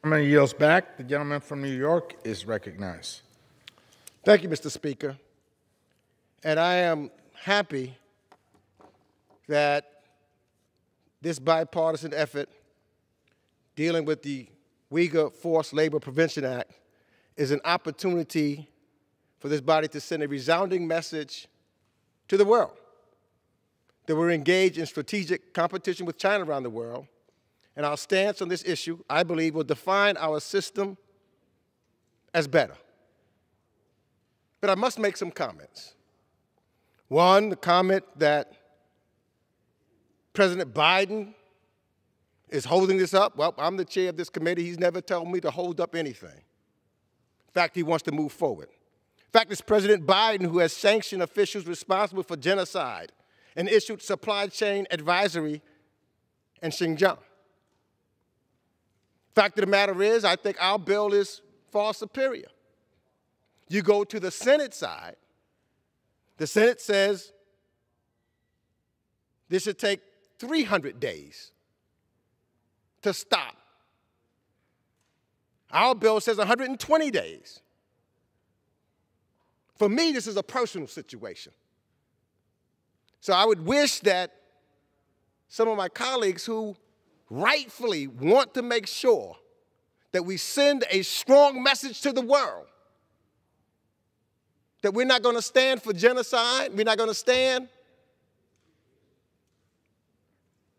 Gentleman yields back. The gentleman from New York is recognized. Thank you, Mr. Speaker. And I am happy that this bipartisan effort dealing with the Uyghur Forced Labor Prevention Act is an opportunity for this body to send a resounding message to the world that we're engaged in strategic competition with China around the world, and our stance on this issue, I believe, will define our system as better. But I must make some comments. One, the comment that President Biden is holding this up. Well, I'm the chair of this committee. He's never told me to hold up anything. In fact, he wants to move forward. In fact, it's President Biden who has sanctioned officials responsible for genocide and issued supply chain advisory in Xinjiang. Fact of the matter is, I think our bill is far superior. You go to the Senate side, the Senate says this should take 300 days to stop. Our bill says 120 days. For me, this is a personal situation. So I would wish that some of my colleagues who rightfully want to make sure that we send a strong message to the world that we're not going to stand for genocide, we're not going to stand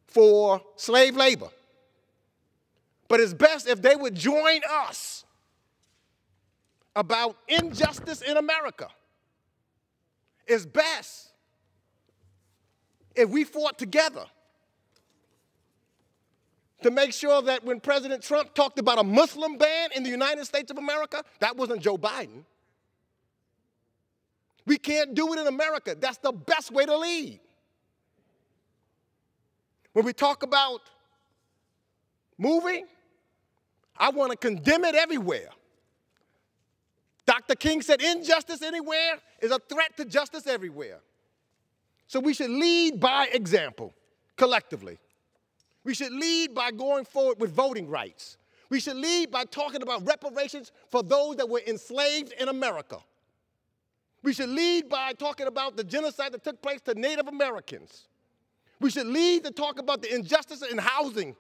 for slave labor. But it's best if they would join us about injustice in America. It's best if we fought together to make sure that when President Trump talked about a Muslim ban in the United States of America, that wasn't Joe Biden. We can't do it in America. That's the best way to lead. When we talk about moving, I want to condemn it everywhere. Dr. King said injustice anywhere is a threat to justice everywhere. So we should lead by example, collectively. We should lead by going forward with voting rights. We should lead by talking about reparations for those that were enslaved in America. We should lead by talking about the genocide that took place to Native Americans. We should lead to talk about the injustice in housing.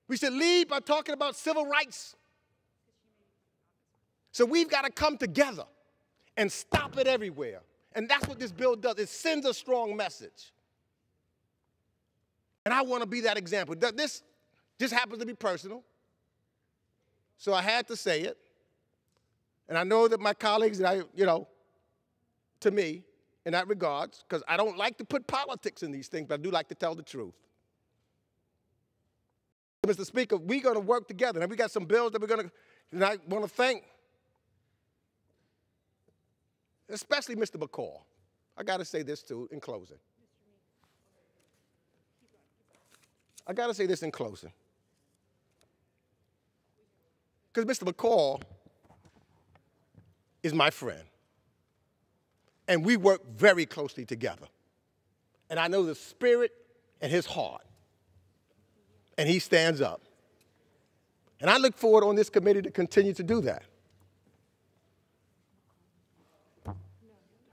We should lead by talking about civil rights. So we've got to come together and stop it everywhere. And that's what this bill does. It sends a strong message. And I want to be that example. This just happens to be personal, so I had to say it. And I know that my colleagues, to me, in that regards, because I don't like to put politics in these things, but I do like to tell the truth. Mr. Speaker, we're going to work together, and we got some bills that we're going to, and I want to thank, especially Mr. McCall. I got to say this, too, in closing. I got to say this in closing. Because Mr. McCall is my friend. And we work very closely together. And I know the spirit and his heart. And he stands up. And I look forward on this committee to continue to do that.